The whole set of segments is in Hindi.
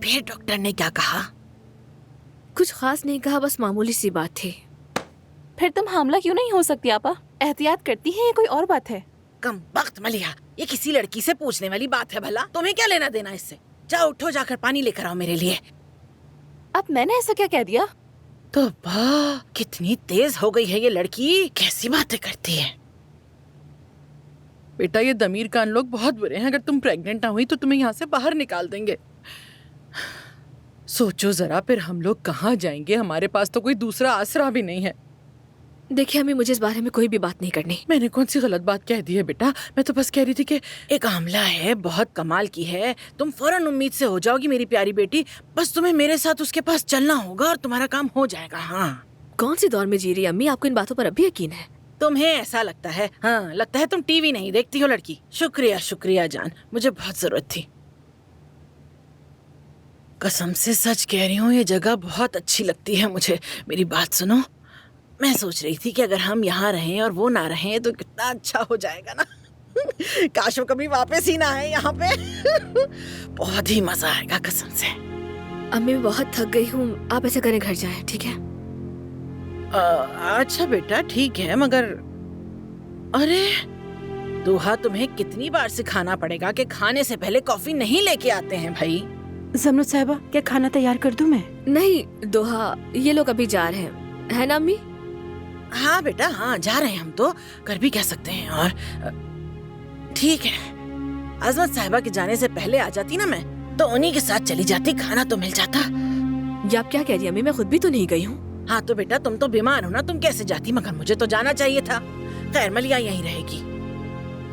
फिर डॉक्टर ने क्या कहा? कुछ खास नहीं कहा, बस मामूली सी बात थी। फिर तुम हामला क्यों नहीं हो सकती आपा? एहतियात करती है, ये कोई और बात है। कम वक्त मलिया, ये किसी लड़की से पूछने वाली बात है भला? तुम्हें क्या लेना देना इससे? जाओ उठो, जाकर पानी लेकर आओ मेरे लिए। अब मैंने ऐसा क्या कह दिया? तो वाह, कितनी तेज हो गई है ये लड़की, कैसी बातें करती है। बेटा ये दमीर कान लोग बहुत बुरे हैं, अगर तुम प्रेग्नेंट ना हुई तो तुम्हें यहाँ से बाहर निकाल देंगे। सोचो जरा, फिर हम लोग कहाँ जाएंगे? हमारे पास तो कोई दूसरा आसरा भी नहीं है। देखिए अम्मी, मुझे इस बारे में कोई भी बात नहीं करनी। मैंने कौन सी गलत बात कह दी है बेटा? मैं तो बस कह रही थी कि एक आमला है, बहुत कमाल की है, तुम फौरन उम्मीद से हो जाओगी मेरी प्यारी बेटी। बस तुम्हें मेरे साथ उसके पास चलना होगा और तुम्हारा काम हो जाएगा। हाँ, कौन सी दौर में जी रही अम्मी, आपको इन बातों पर अब भी यकीन है? तुम्हें ऐसा लगता है? हाँ, लगता है तुम टीवी नहीं देखती हो लड़की। शुक्रिया शुक्रिया जान, मुझे बहुत जरूरत थी। कसम से सच कह रही हूँ, ये जगह बहुत अच्छी लगती है मुझे। मेरी बात सुनो, मैं सोच रही थी कि अगर हम यहाँ रहें और वो ना रहें तो कितना अच्छा हो जाएगा ना। काश वो कभी वापस ही ना आए यहाँ पे। बहुत ही मजा आएगा कसम से। अम्मी मैं बहुत थक गई हूँ, आप ऐसा करें घर जाएं, ठीक है? अच्छा बेटा ठीक है, मगर अरे दोहा, तुम्हें कितनी बार सिखाना पड़ेगा कि खाने से पहले कॉफी नहीं लेके आते हैं भाई। जमनुत साहिबा, क्या खाना तैयार कर दूं मैं? नहीं दोहा, ये लोग अभी जा रहे हैं, है ना अम्मी? हाँ बेटा हाँ, जा रहे हैं हम तो, कर भी कह सकते हैं। और ठीक है, अजमत साहिबा के जाने से पहले आ जाती ना मैं, तो उन्हीं के साथ चली जाती, खाना तो मिल जाता। ये आप क्या कह रही अम्मी, मैं खुद भी तो नहीं गई हूँ। हाँ तो बेटा तुम तो बीमार हो ना, तुम कैसे जाती? मगर मुझे तो जाना चाहिए था। खैर मलिया यहीं रहेगी।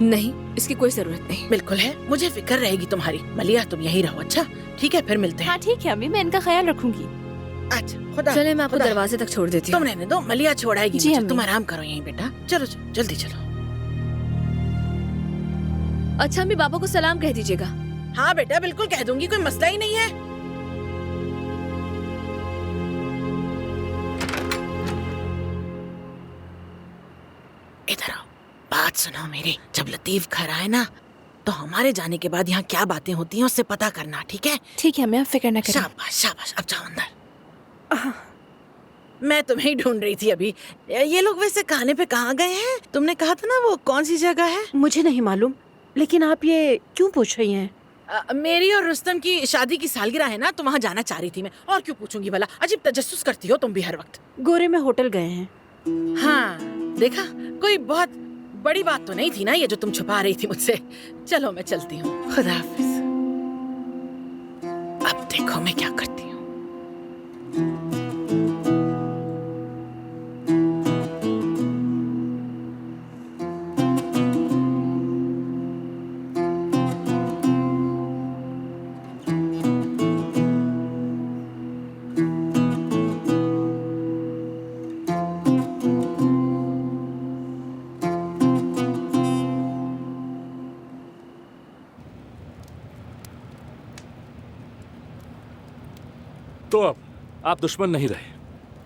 नहीं, इसकी कोई जरूरत नहीं। बिल्कुल है, मुझे फिक्र रहेगी तुम्हारी। मलिया तुम यहीं रहो। अच्छा ठीक है, फिर मिलते हैं। हाँ ठीक है अम्मी, मैं इनका ख्याल रखूंगी। अच्छा खुदा। चले मैं आपको दरवाजे तक छोड़ देती हूँ। तुम रहने दो, मलिया छोड़ाएगी जी मुझे। अम्मी। तुम आराम करो यहीं बेटा। चलो चलो जल्दी चलो। अच्छा अम्मी, बाबा को सलाम कह दीजिएगा। हाँ बेटा बिल्कुल कह दूंगी, कोई मसला ही नहीं है। इधर आओ, बात सुनो मेरी। जब लतीफ घर आए ना, तो हमारे जाने के बाद यहाँ क्या बातें होती हैं उससे पता करना, ठीक है? ठीक है, मैं फिक्र न करें। शाबाश शाबाश, अब जाओ अंदर। मैं तुम्हें ही ढूंढ रही थी अभी। ये लोग वैसे खाने पे कहाँ गए हैं? तुमने कहा था ना वो कौन सी जगह है? मुझे नहीं मालूम, लेकिन आप ये क्यों पूछ रही हैं? मेरी और रुस्तम की शादी की सालगिरह है ना, तो वहाँ जाना चाह रही थी मैं। और क्यों पूछूंगी भला? अजीब तजस्सुस करती हो तुम भी हर वक्त। गोरे में होटल गए हैं। हाँ देखा, कोई बहुत बड़ी बात तो नहीं थी ना ये जो तुम छुपा रही थी मुझसे। चलो मैं चलती हूँ, खुदा हाफिज। अब देखो मैं क्या करती हूँ। तो अब आप दुश्मन नहीं रहे,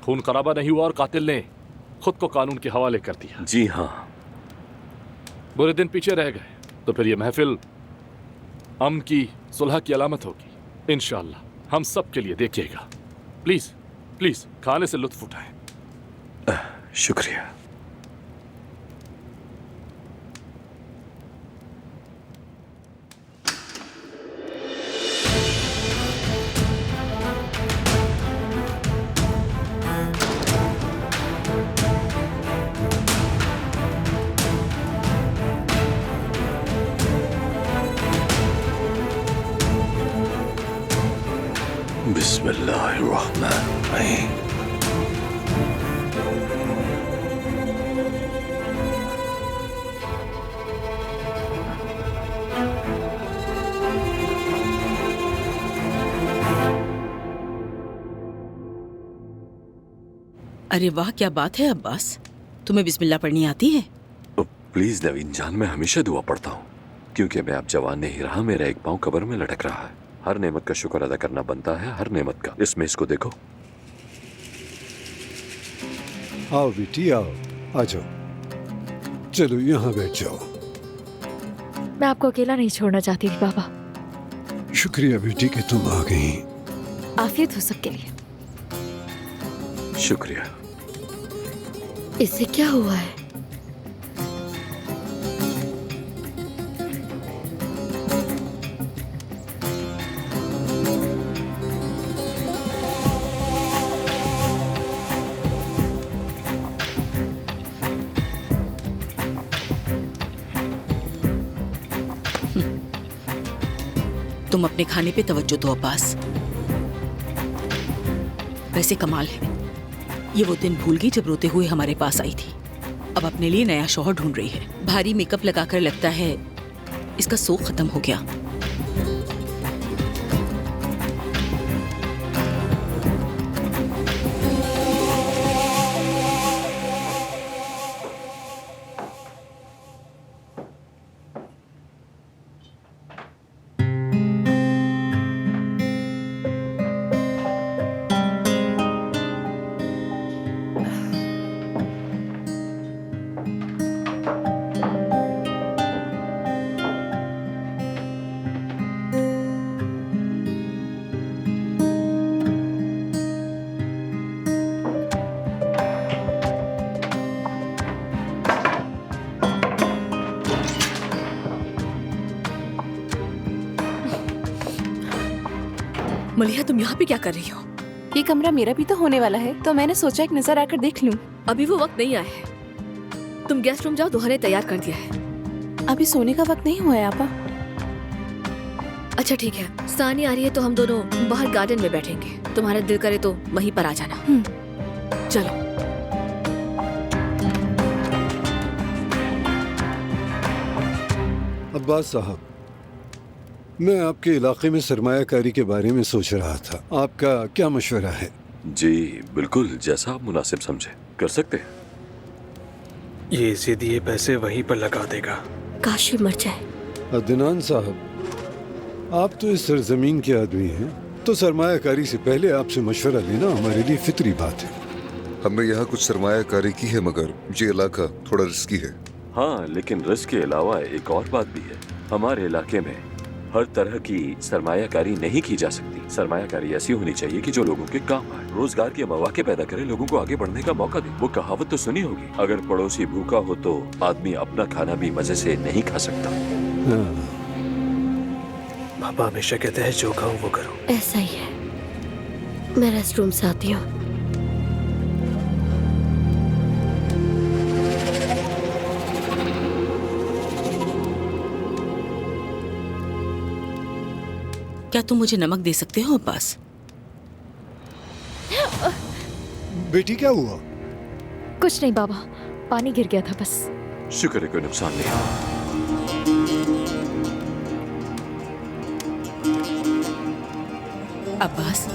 खून खराबा नहीं हुआ और कातिल ने खुद को कानून के हवाले कर दिया। जी हाँ। बुरे दिन पीछे रह गए, तो फिर ये महफिल अमन की, सुलह की अलामत होगी इंशाअल्लाह। हम सब के लिए देखिएगा। प्लीज प्लीज खाने से लुत्फ उठाएं। शुक्रिया। बिस्मिल्लाहिर्रहमानिर्रहीम। अरे वाह, क्या बात है अब्बास, तुम्हें बिस्मिल्लाह पढ़नी आती है? प्लीज नवीन जान, मैं हमेशा दुआ पढ़ता हूँ, क्योंकि मैं अब जवान नहीं रहा। मेरा एक पाँव कब्र में लटक रहा है। हर नेमत का शुक्र अदा करना बनता है, हर नेमत का। इसमें इसको देखो। आओ बेटी आओ, आ जाओ, चलो यहाँ बैठ जाओ। मैं आपको अकेला नहीं छोड़ना चाहती थी बाबा। शुक्रिया बेटी कि तुम आ गई। आफियत हो सबके लिए। शुक्रिया। इससे क्या हुआ है? तुम अपने खाने पे तवज्जो दो अब्बास। वैसे कमाल है, ये वो दिन भूल गई जब रोते हुए हमारे पास आई थी। अब अपने लिए नया शौहर ढूंढ रही है। भारी मेकअप लगाकर लगता है इसका शौक खत्म हो गया। मलिहा, तुम यहाँ पे क्या कर रही हो? ये कमरा मेरा भी तो होने वाला है, तो मैंने सोचा एक नजर आकर देख लूं। अभी वो वक्त नहीं आया है। तुम गेस्ट रूम जाओ, दुल्हन ने तैयार कर दिया है। अभी सोने का वक्त नहीं हुआ है आपा। अच्छा ठीक है, सानी आ रही है तो हम दोनों बाहर गार्डन में बैठेंगे। तुम्हारा दिल करे तो वहीं पर आ जाना। चलो। अब्बास साहब, मैं आपके इलाके में सरमायाकारी के बारे में सोच रहा था। आपका क्या मशवरा है? जी बिल्कुल, जैसा आप मुनासिब समझे कर सकते हैं। ये इसे दिए पैसे वहीं पर लगा देगा। काश ये मर जाए। अदनान साहब, आप तो इस सरजमीन के आदमी हैं, तो सरमायाकारी से पहले आपसे मशवरा लेना हमारे लिए फितरी बात है। हमने यहाँ कुछ सरमायाकारी की है, मगर ये इलाका थोड़ा रिस्की है। हाँ, लेकिन रिस्क के अलावा एक और बात भी है। हमारे इलाके में हर तरह की सरमायाकारी नहीं की जा सकती। सरमायाकारी ऐसी होनी चाहिए कि जो लोगों के काम आए, रोजगार के मौके पैदा करे, लोगों को आगे बढ़ने का मौका दे। वो कहावत तो सुनी होगी, अगर पड़ोसी भूखा हो तो आदमी अपना खाना भी मजे से नहीं खा सकता। हाँ। पापा हमेशा कहते हैं जो खाऊं वो करो। ऐसा ही है। मैं रेस्ट रूम से आती हूँ। क्या तुम मुझे नमक दे सकते हो अब्बास? बेटी क्या हुआ? कुछ नहीं बाबा, पानी गिर गया था बस। शुक्र है कोई नुकसान नहीं हुआ। अब्बास,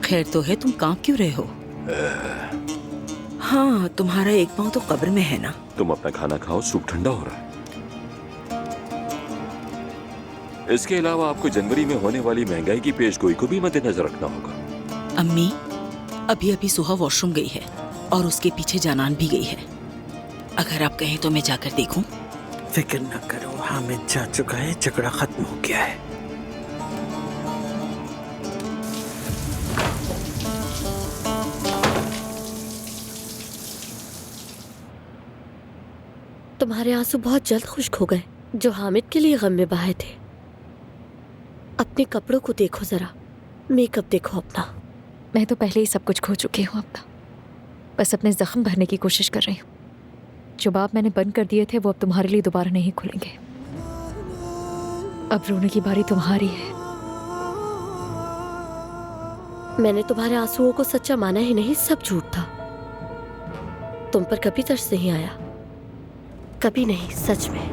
खैर तो है, तुम कांप क्यों रहे हो? हाँ, तुम्हारा एक पाँव तो कब्र में है ना। तुम अपना खाना खाओ, सूप ठंडा हो रहा है। इसके अलावा आपको जनवरी में होने वाली महंगाई की पेशगोई को भी मद्देनजर रखना होगा। अम्मी, अभी अभी सुहा वॉशरूम गई है और उसके पीछे जानान भी गई है। अगर आप कहें तो मैं जाकर देखूं? फिक्र न करो, हामिद जा चुका है, झगड़ा खत्म हो गया है। तुम्हारे आंसू बहुत जल्द खुश्क हो गए, जो हामिद के लिए गम में बहाए थे। अपने कपड़ों को देखो जरा, मेकअप देखो अपना। मैं तो पहले ही सब कुछ खो चुकी हूँ अपना। बस अपने जख्म भरने की कोशिश कर रही हूँ। जो बाब मैंने बंद कर दिए थे वो अब तुम्हारे लिए दोबारा नहीं खुलेंगे। अब रोने की बारी तुम्हारी है। मैंने तुम्हारे आंसुओं को सच्चा माना ही नहीं, सब झूठ था। तुम पर कभी तरस नहीं आया, कभी नहीं, सच में।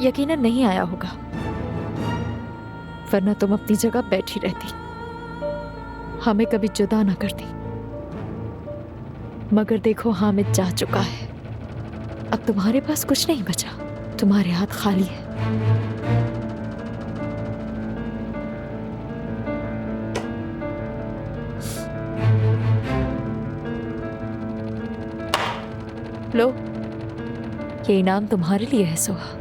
यकीनन नहीं आया होगा, वरना तुम अपनी जगह बैठी रहती, हमें कभी जुदा ना करती। मगर देखो, हामिद जा चुका है। अब तुम्हारे पास कुछ नहीं बचा, तुम्हारे हाथ खाली है। लो, ये इनाम तुम्हारे लिए है सुहा।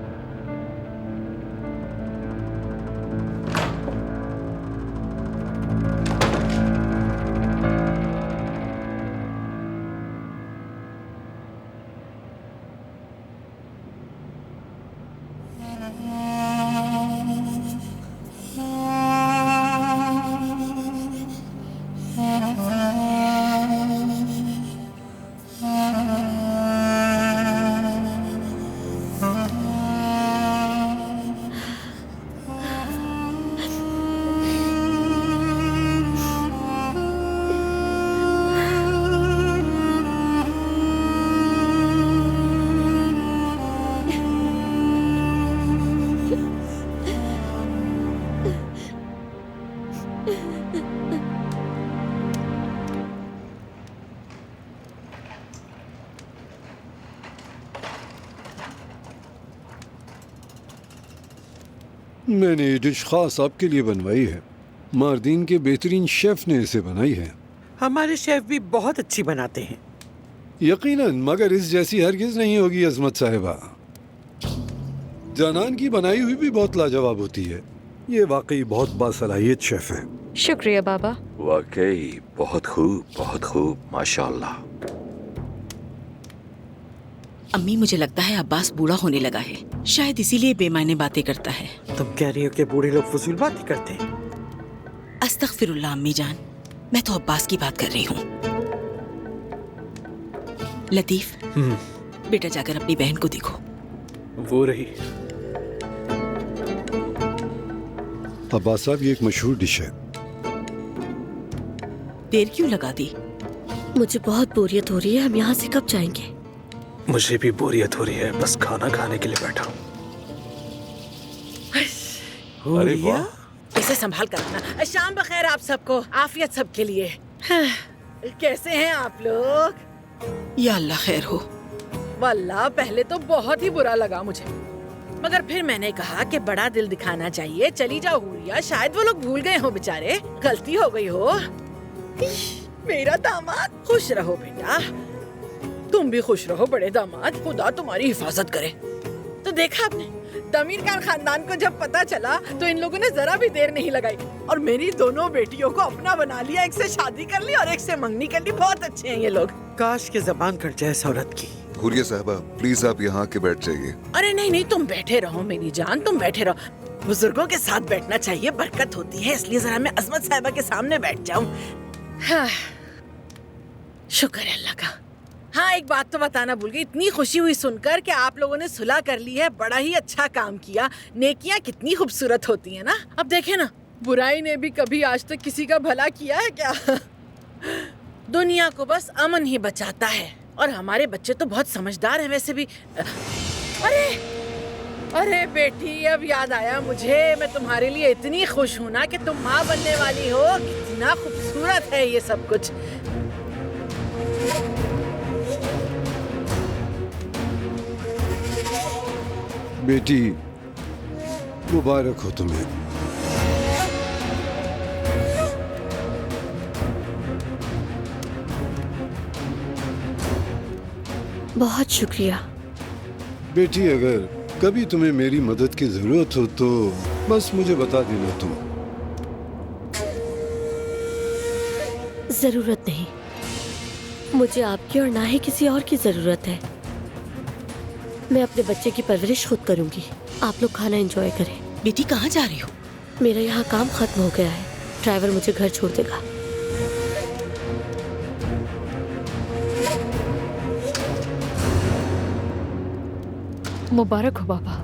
मैंने ये डिश खास आपके लिए बनवाई है। मार्दीन के बेहतरीन शेफ ने इसे बनाई है। हमारे शेफ भी बहुत अच्छी बनाते हैं। यकीनन, मगर इस जैसी हरगिज नहीं होगी अजमत साहिबा। जानान की बनाई हुई भी बहुत लाजवाब होती है। ये वाकई बहुत बासलाहियत शेफ है। शुक्रिया बाबा। वाकई बहुत खूब माशाल्लाह। अम्मी, मुझे लगता है अब्बास बूढ़ा होने लगा है, शायद इसीलिए बेमायने बातें करता है। तुम कह रही हो कि बूढ़े लोग फजूल बातें करते हैं? अस्तगफिरुल्लाह अम्मी जान, मैं तो अब्बास की बात कर रही हूँ। लतीफ, बेटा जाकर अपनी बहन को देखो। वो रही। अब्बास साहब, ये एक मशहूर डिश है। देर क्यों लगा दी? मुझे बहुत बोरियत हो रही है। हम यहाँ से कब जाएंगे? मुझे भी बोरियत हो रही है, बस खाना खाने के लिए बैठा हूँ। अरे वाह, इसे संभाल कर रखना। शाम बखैर आप सबको, आफियत सबके लिए। हाँ, कैसे हैं आप लोग? या अल्लाह खैर हो। वल्लाह पहले तो बहुत ही बुरा लगा मुझे, मगर फिर मैंने कहा कि बड़ा दिल दिखाना चाहिए। चली जाओ हुरिया, शायद वो लोग भूल गए हो बेचारे, गलती हो गई हो। मेरा दामाद, खुश रहो बेटा, तुम भी खुश रहो बड़े दामाद, खुदा तुम्हारी हिफाजत करे। तो देखा आपने, तमीर खान खानदान को जब पता चला तो इन लोगों ने जरा भी देर नहीं लगाई और मेरी दोनों बेटियों को अपना बना लिया। एक से शादी कर ली और एक से मंगनी कर ली। बहुत अच्छे हैं ये लोग। काश के जबान कट जाए इस औरत की। हुरिया साहबा, प्लीज आप यहाँ आके बैठ जाइए। अरे नहीं नहीं, तुम बैठे रहो मेरी जान, तुम बैठे रहो। बुजुर्गों के साथ बैठना चाहिए, बरकत होती है। इसलिए जरा मैं अजमत साहिबा के सामने बैठ जाऊं। हाँ, शुक्र है अल्लाह का। हाँ, एक बात तो बताना भूल गई। इतनी खुशी हुई सुनकर कि आप लोगों ने सुलह कर ली है। बड़ा ही अच्छा काम किया। नेकियां कितनी खूबसूरत होती हैं ना। अब देखे ना, बुराई ने भी कभी आज तक किसी का भला किया है क्या? दुनिया को बस अमन ही बचाता है। और हमारे बच्चे तो बहुत समझदार हैं वैसे भी। अरे बेटी, अब याद आया मुझे, मैं तुम्हारे लिए इतनी खुश हूँ ना कि तुम माँ बनने वाली हो। कितना खूबसूरत है ये सब कुछ। बेटी, मुबारक हो तुम्हें। बहुत शुक्रिया। बेटी, अगर कभी तुम्हें मेरी मदद की जरूरत हो तो बस मुझे बता देना तुम। जरूरत नहीं, मुझे आपकी और ना ही किसी और की जरूरत है। मैं अपने बच्चे की परवरिश खुद करूंगी। आप लोग खाना एंजॉय करें। बेटी, कहाँ जा रही हो? मेरा यहाँ काम खत्म हो गया है। ड्राइवर मुझे घर छोड़ देगा। मुबारक हो बाबा।